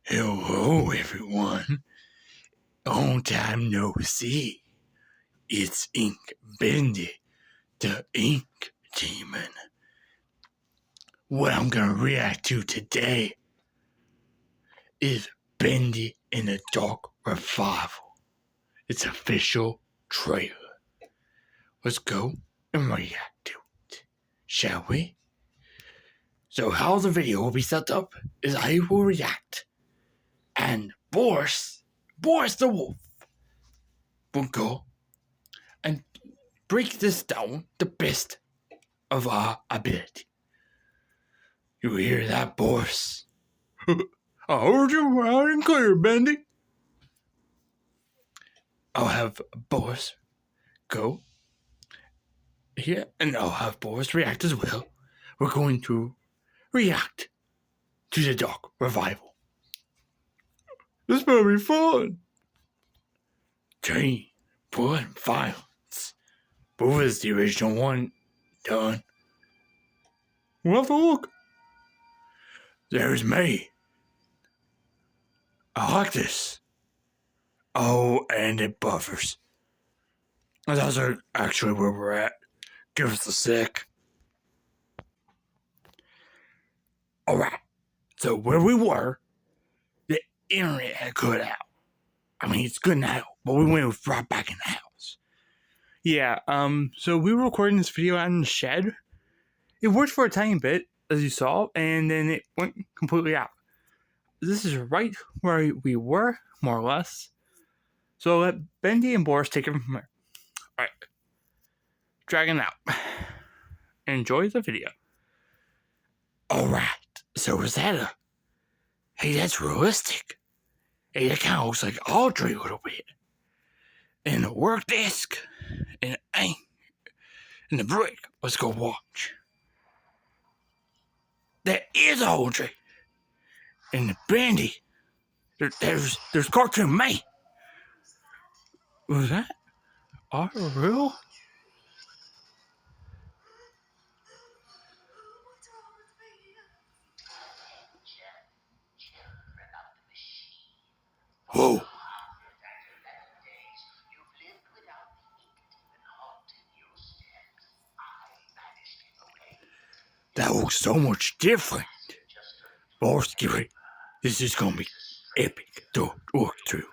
Hello, everyone. Long time no see. It's Bendy, the Ink Demon. What I'm gonna react to today is Bendy in the Dark Revival. It's official trailer. Let's go and react to it, shall we? So how the video will be set up is I will react, and Boris the Wolf, will go and break this down the best of our ability. You hear that, Boris? I heard you loud and clear, Bendy. I'll have Boris go here, and I'll have Boris react as well. We're going to react to the Dark Revival. This better be fun. Chain, blood, and violence. Both is the original one done. We'll have to look. There's me. I like this. Oh, and it buffers. That's actually where we're at. Give us a sec. Alright. So where we were, the internet had cut out. I mean, it's good now, but we went right back in the house. Yeah, so we were recording this video out in the shed. It worked for a tiny bit, as you saw, and then it went completely out. This is right where we were, more or less. So let Bendy and Boris take it from there. Alright. Dragon out. Enjoy the video. Alright. So is that a... Hey, that's realistic. Hey, that kind of looks like Audrey a little bit. And the work desk. And the ink. And the brick. Let's go watch. That is Audrey. And the Bendy. There's Cartoon Man. Was that real? Whoa. That looks so much different. Boris, get ready. This is gonna be epic to work through.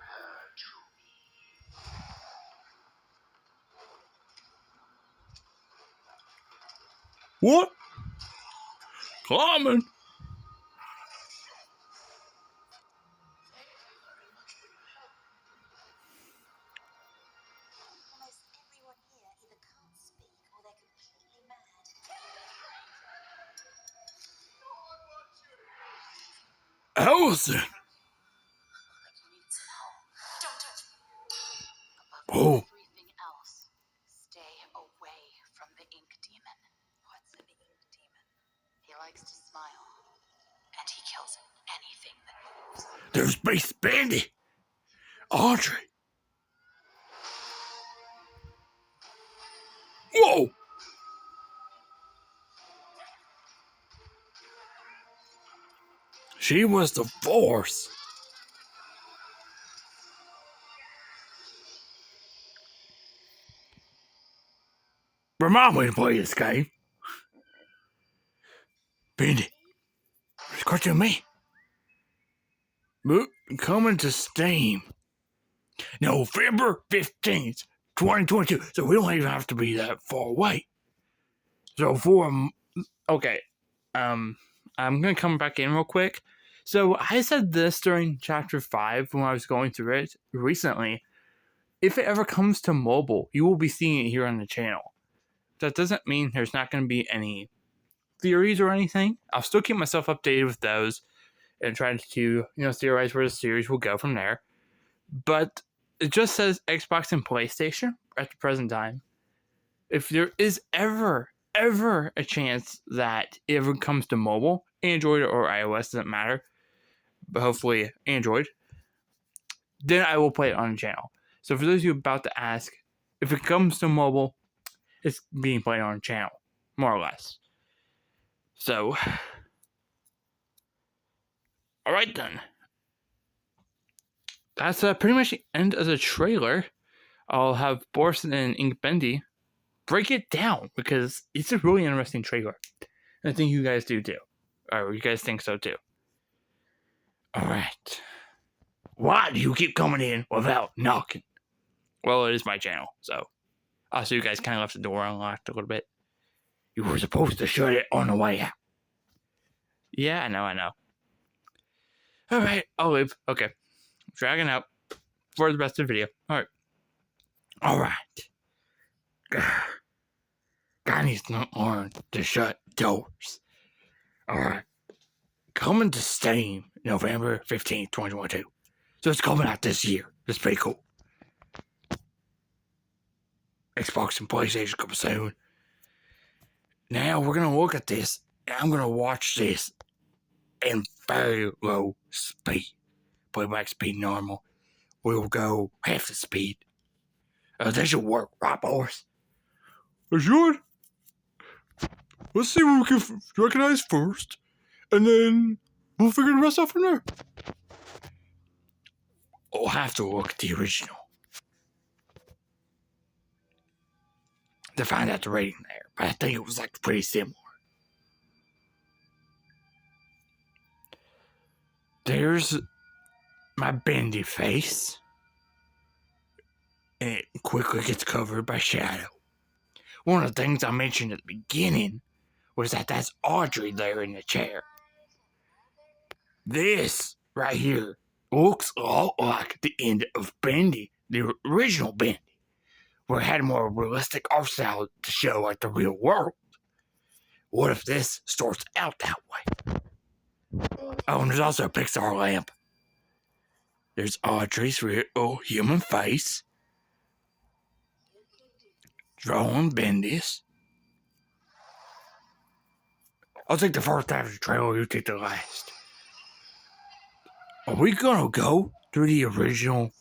What? Climbing? Allison! Whoa. Everything else, stay away from the Ink Demon. What's an Ink Demon? He likes to smile, and he kills anything that moves. There's Base Bendy! Audrey! Whoa! She was the force. Remind me to play this game. Bendy. It's Cartoon Man. Coming to Steam. November 15th, 2022. So we don't even have to be that far away. So okay. I'm gonna come back in real quick. So I said this during chapter 5 when I was going through it recently. If it ever comes to mobile, you will be seeing it here on the channel. That doesn't mean there's not going to be any theories or anything. I'll still keep myself updated with those and try to, theorize where the series will go from there. But it just says Xbox and PlayStation at the present time. If there is ever a chance that it ever comes to mobile, Android or iOS, doesn't matter, but hopefully Android, then I will play it on the channel. So for those of you about to ask, if it comes to mobile, it's being played on the channel, more or less. So, alright then. that's pretty much the end of the trailer. I'll have Boris and Ink Bendy break it down because it's a really interesting trailer. And I think you guys do too. Or you guys think so too. Alright. Why do you keep coming in without knocking? Well, it is my channel, so. Also, you guys kind of left the door unlocked a little bit. You were supposed to shut it on the way out. Yeah, I know. Alright, I'll leave. Okay. Dragging out for the rest of the video. Alright. Guy needs to learn to shut doors. Alright. Coming to Steam November 15th, 2022. So it's coming out this year. It's pretty cool. Xbox and PlayStation coming soon. Now we're going to look at this, and I'm going to watch this in very low speed. Playback speed normal. We'll go half the speed. That should work, right, Boris? It should. Let's see what we can recognize first, and then we'll figure the rest out from there. We'll have to look at the original to find out the rating there, but I think it was like pretty similar. There's my bendy face, and it quickly gets covered by shadow. One of the things I mentioned at the beginning was that that's Audrey there in the chair. This right here looks a lot like the end of Bendy, the original Bendy, where it had a more realistic art style to show like the real world. What if this starts out that way? Oh, and there's also a Pixar lamp. There's Audrey's real human face. Drawing Bendy's. I'll take the first half of the trailer, you take the last. Are we gonna go through the original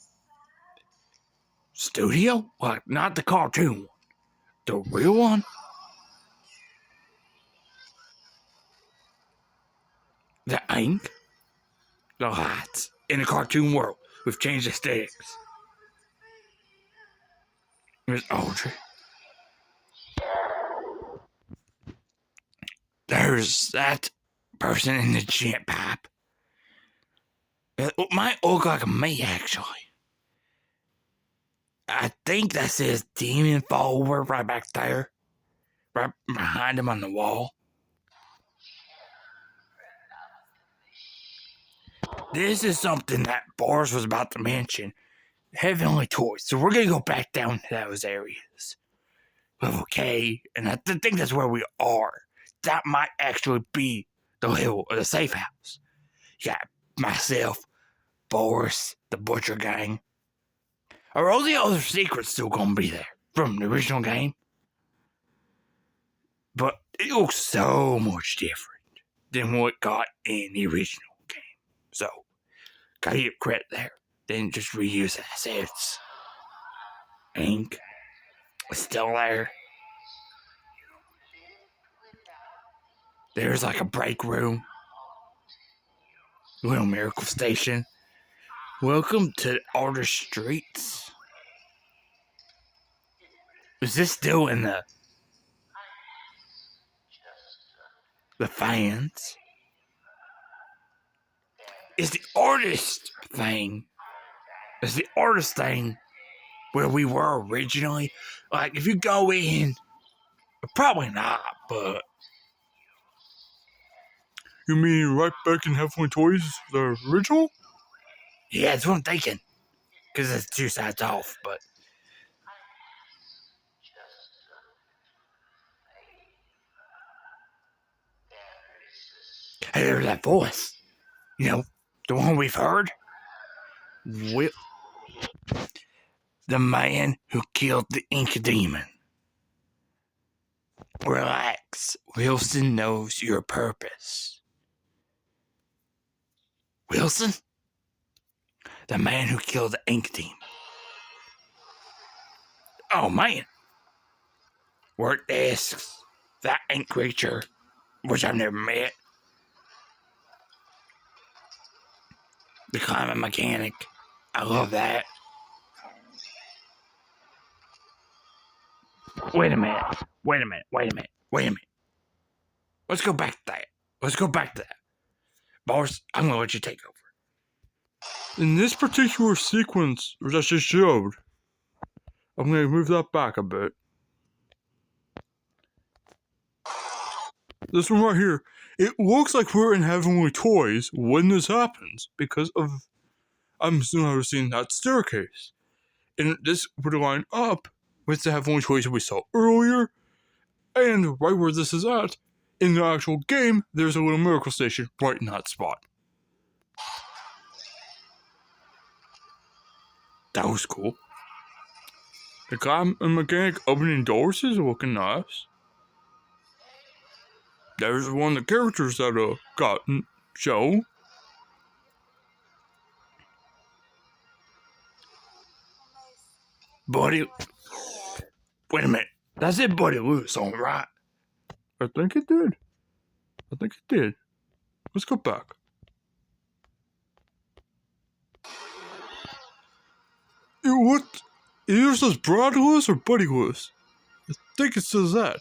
studio? Like, not the cartoon one. The real one? The ink? The lights. In the cartoon world, we've changed aesthetics. There's Audrey. There's that person in the jet pipe. It might look like me, actually. I think that says Demon Follower right back there. Right behind him on the wall. This is something that Boris was about to mention. Heavenly Toys. So we're going to go back down to those areas. Level K. And I think that's where we are. That might actually be the hill or the safe house. You got myself, Boris, the Butcher Gang. Are all the other secrets still going to be there from the original game? But it looks so much different than what got in the original game. So, gotta give credit there. Didn't just reuse assets. Ink is still there. There's like a break room. Little miracle station. Welcome to Outer Streets. Is this still in the fans? Is the artist thing where we were originally? Like, if you go in, probably not, but you mean right back in Heavenly Toys, the original? Yeah, that's what I'm thinking. Because it's two sides off, but hey, there's that voice. You know, the one we've heard. The man who killed the Ink Demon. Relax. Wilson knows your purpose. Wilson? The man who killed the Ink Demon. Oh, man. Work desks. That ink creature, which I've never met. The climate mechanic. I love that. Wait a minute. Let's go back to that. Boris, I'm gonna let you take over. In this particular sequence that she showed, I'm gonna move that back a bit. This one right here, it looks like we're in Heavenly Toys when this happens because of, I'm still never seen that staircase. And this would line up with the Heavenly Toys that we saw earlier, and right where this is at, in the actual game, there's a little miracle station right in that spot. That was cool. The guy and mechanic opening doors is looking nice. There's one of the characters that got show. Buddy, wait a minute. That's it, Buddy Lewis, all right? I think it did. Let's go back. What? It either says Brad Lewis or Buddy Lewis. I think it says that.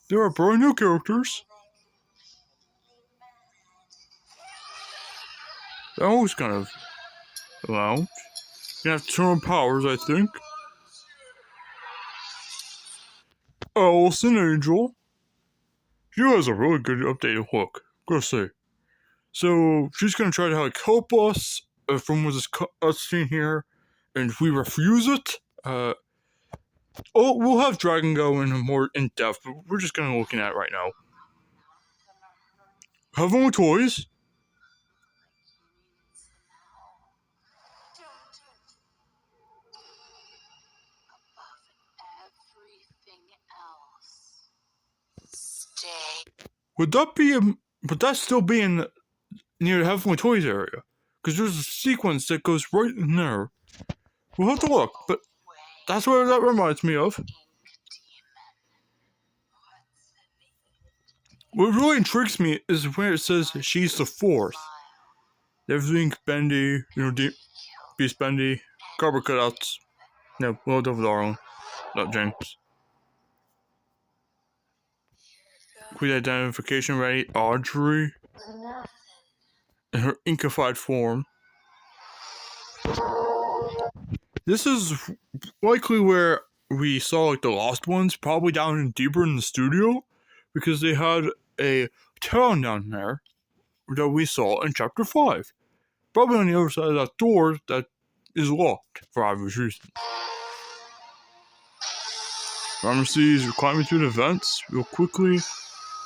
There are brand new characters. That was kind of loud. You have to turn on powers, I think. Allison Angel. She has a really good updated look, gotta say. So she's gonna try to help us from this cutscene here, and if we refuse it, we'll have Dragon go in more in depth, but we're just gonna looking at it right now. Heavenly Toys. Would that still be in near the Heavenly Toys area? Because there's a sequence that goes right in there. We'll have to look, but that's what that reminds me of. What really intrigues me is where it says she's the fourth. Everything Bendy, Beast Bendy, cardboard cutouts. No, well done with Darling, not James. Quick identification ready, Audrey. In her inkified form. This is likely where we saw the lost ones, probably down in deeper in the studio, because they had a town down there that we saw in chapter 5. Probably on the other side of that door that is locked for obvious reasons. Pharmacies, we're climbing through the vents real quickly.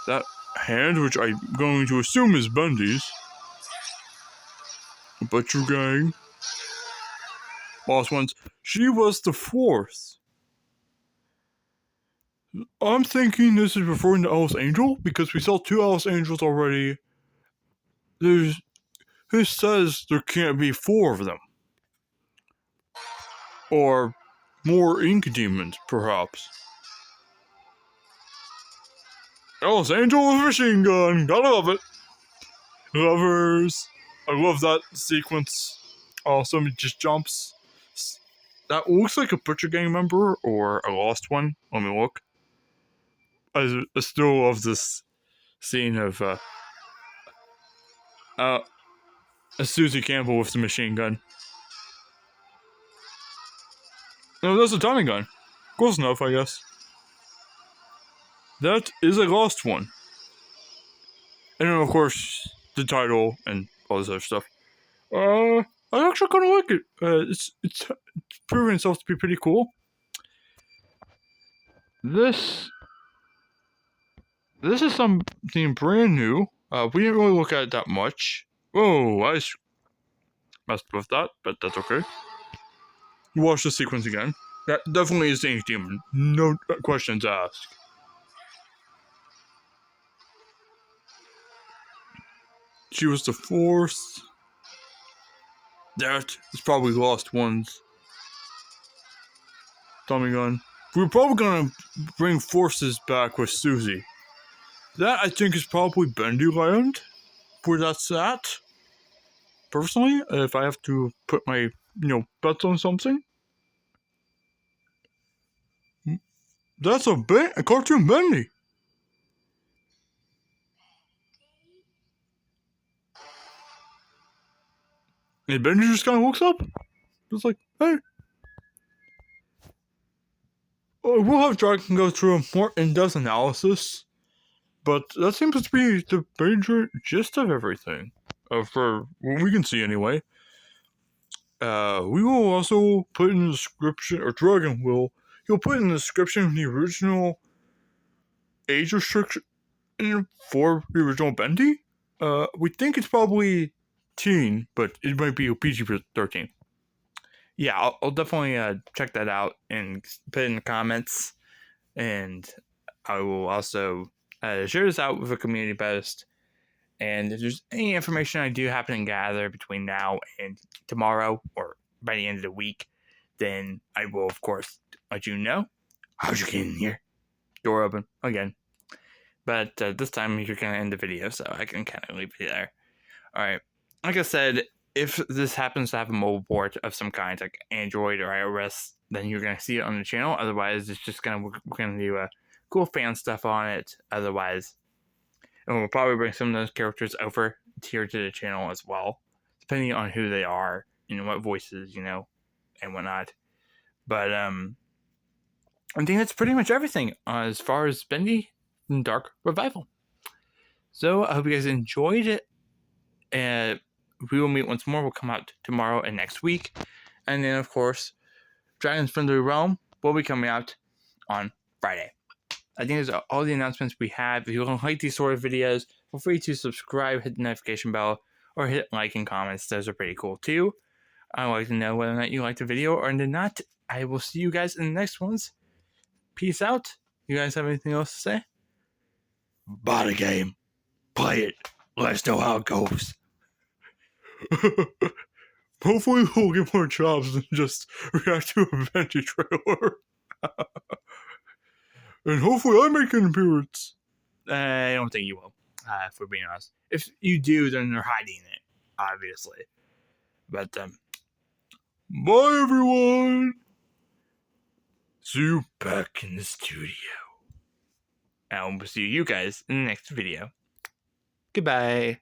That hand, which I'm going to assume is Bendy's. Butcher Gang. Lost ones. She was the fourth. I'm thinking this is referring to Alice Angel, because we saw 2 Alice Angels already. Who says there can't be 4 of them? Or more ink demons, perhaps. Alice Angel with a machine gun. Gotta love it. Lovers. I love that sequence. Oh, somebody just jumps. That looks like a Butcher Gang member or a lost one. Let me look. I still love this scene of Susie Campbell with the machine gun. No, that's a Tommy gun. Close enough, I guess. That is a lost one. And then, of course, the title and all this other stuff. I actually kind of like it. It's proven itself to be pretty cool. This is something brand new. We didn't really look at it that much. Oh, I messed with that, but that's okay. Watch the sequence again. That definitely is the Ink Demon. No questions asked. She was the fourth. That is probably lost ones. Tommy gun. We're probably gonna bring forces back with Susie. That I think is probably Bendy Land, where that's at. personally, if I have to put my, bets on something, that's a cartoon Bendy. And Bendy just kind of looks up. Just like, hey. We'll have Dragon go through a more in-depth analysis, but that seems to be the major gist of everything. For what we can see anyway. We will also put in the description, or Dragon will, he'll put in the description the original age restriction for the original Bendy. We think it's probably teen, but it might be PG-13. Yeah, I'll definitely check that out and put it in the comments, and I will also share this out with a community post. And if there's any information I do happen to gather between now and tomorrow, or by the end of the week, then I will, of course, let you know. How'd you get in here? Door open again. But this time you're going to end the video, so I can kind of leave it there. Alright. Like I said, if this happens to have a mobile port of some kind, like Android or iOS, then you're going to see it on the channel. Otherwise, it's just we're going to do cool fan stuff on it. Otherwise, and we'll probably bring some of those characters over here to the channel as well, depending on who they are, what voices, and whatnot. But I think that's pretty much everything as far as Bendy and Dark Revival. So I hope you guys enjoyed it. We will meet once more. We'll come out tomorrow and next week. And then, of course, Dragon's Friendly Realm will be coming out on Friday. I think that's all the announcements we have. If you like these sort of videos, feel free to subscribe, hit the notification bell, or hit like and comments. Those are pretty cool too. I'd like to know whether or not you liked the video or did not. I will see you guys in the next ones. Peace out. You guys have anything else to say? Buy the game. Play it. Let us know how it goes. Hopefully we'll get more jobs than just react to a Bendy trailer. And hopefully I make an appearance. I don't think you will, if we're being honest. If you do, then they're hiding it, obviously. But, bye everyone! See you back in the studio. And we'll see you guys in the next video. Goodbye.